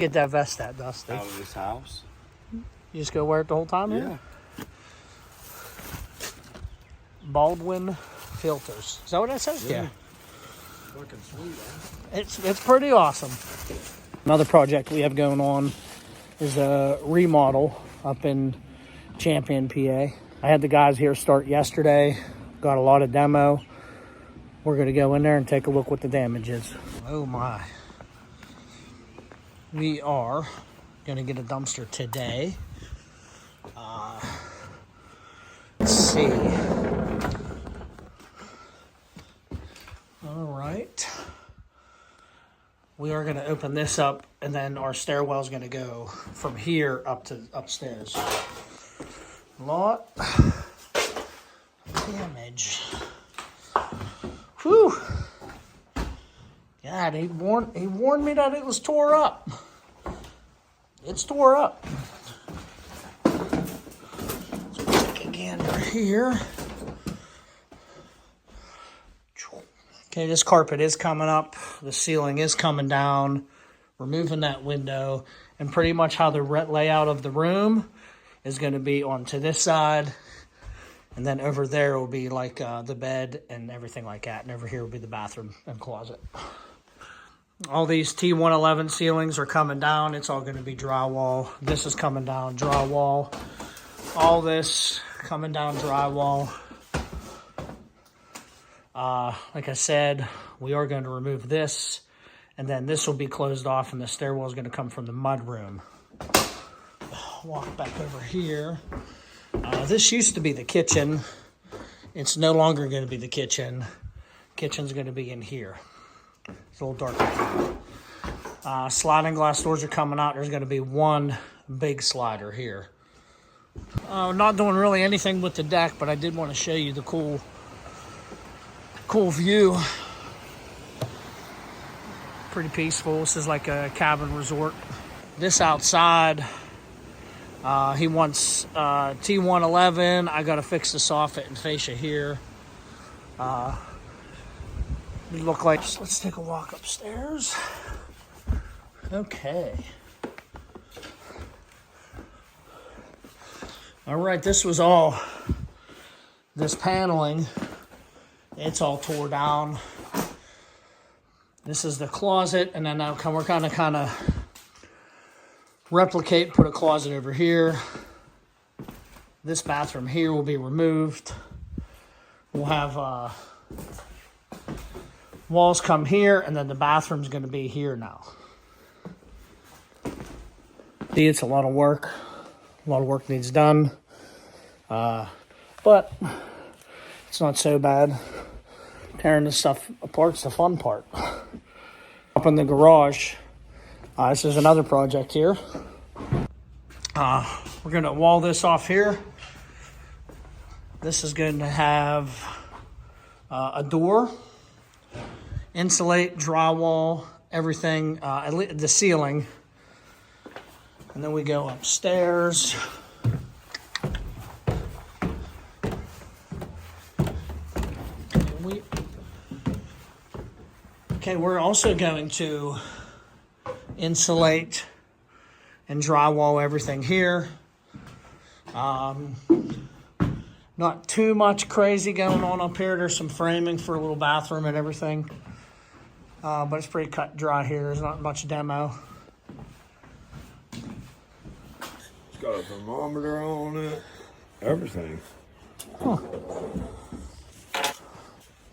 Get that vest at, Dusty. Out of this house. You just go wear it the whole time? Yeah. Baldwin filters. Is that what that says? Yeah. Fucking sweet, huh? It's pretty awesome. Another project we have going on is a remodel up in Champion, PA. I had the guys here start yesterday. Got a lot of demo. We're going to go in there and take a look what the damage is. Oh my. We are going to get a dumpster today. Let's see. All right. We are going to open this up, and then our stairwell is going to go from here up to upstairs. Lot of damage. Whew. God, he warned me that it was tore up. It's tore up. So take a gander here. Okay, this carpet is coming up. The ceiling is coming down. Removing that window. And pretty much how the layout of the room is going to be onto this side. And then over there will be like the bed and everything like that. And over here will be the bathroom and closet. All these T111 ceilings are coming down. It's all going to be drywall. This is coming down drywall. All this coming down drywall. Like I said, we are going to remove this, and then this will be closed off, and the stairwell is going to come from the mud room. Walk back over here. This used to be the kitchen. It's no longer going to be the kitchen. Kitchen's going to be in here. It's a little darker. Sliding glass doors are coming out. There's going to be one big slider here. Not doing really anything with the deck, but I did want to show you the cool view. Pretty peaceful. This is like a cabin resort. This outside, he wants T111. I got to fix the soffit and fascia here. Look like, let's take a walk upstairs. Okay. All right, this was all this paneling. It's all tore down. This is the closet, and then now we're kind of replicate, put a closet over here. This bathroom here will be removed. We'll have walls come here, and then the bathroom's going to be here now. See, it's a lot of work. A lot of work needs done. But it's not so bad. Tearing this stuff apart's the fun part. Up in the garage, this is another project here. We're going to wall this off here. This is going to have a door, insulate, drywall, everything, the ceiling. And then we go upstairs. Okay, we're also going to insulate and drywall everything here. Not too much crazy going on up here. There's some framing for a little bathroom and everything. But it's pretty cut and dry here. There's not much demo. It's got a thermometer on it. Everything. Huh.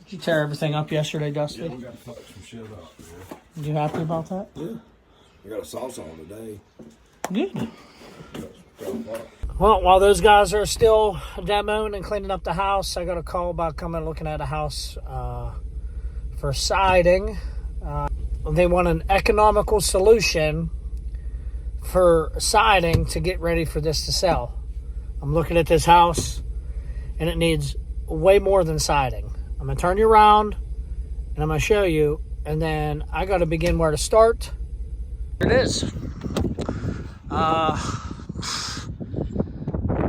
Did you tear everything up yesterday, Dusty? Yeah, we got to fuck some shit up, man. You happy about that? Yeah. We got a sauce on today. Good. Well, while those guys are still demoing and cleaning up the house, I got a call about coming looking at a house for siding. They want an economical solution for siding to get ready for this to sell. I'm looking at this house, and it needs way more than siding. I'm going to turn you around, and I'm going to show you, and then I got to begin where to start. Here it is.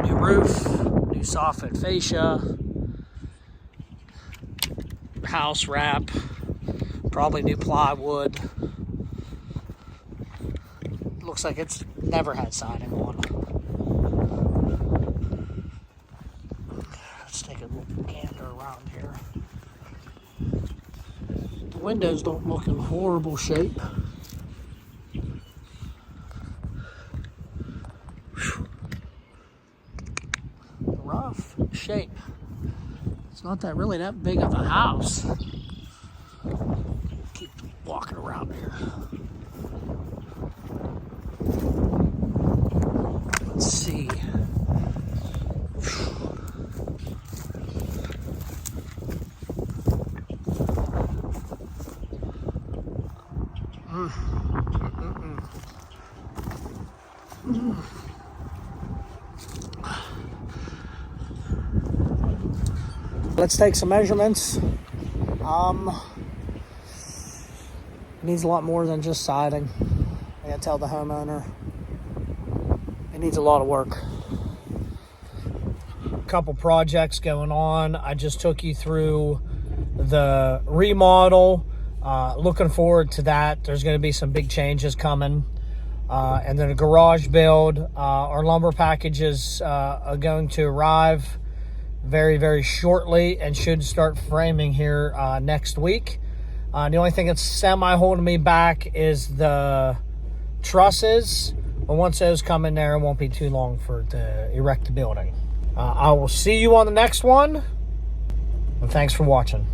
New roof, new soffit fascia, house wrap, probably new plywood. looks like it's never had siding on. Let's take a little gander around here. The windows don't look in horrible shape. Rough shape. It's not that really that big of a house. Keep walking around here. Let's see. Let's take some measurements. Needs a lot more than just siding. I gotta tell the homeowner it needs a lot of work. Couple projects going on. I just took you through the remodel. Looking forward to that. There's going to be some big changes coming. And then a garage build. Our lumber packages are going to arrive very, very shortly and should start framing here next week. The only thing that's semi-holding me back is the trusses. But once those come in there, it won't be too long for to erect the building. I will see you on the next one. And thanks for watching.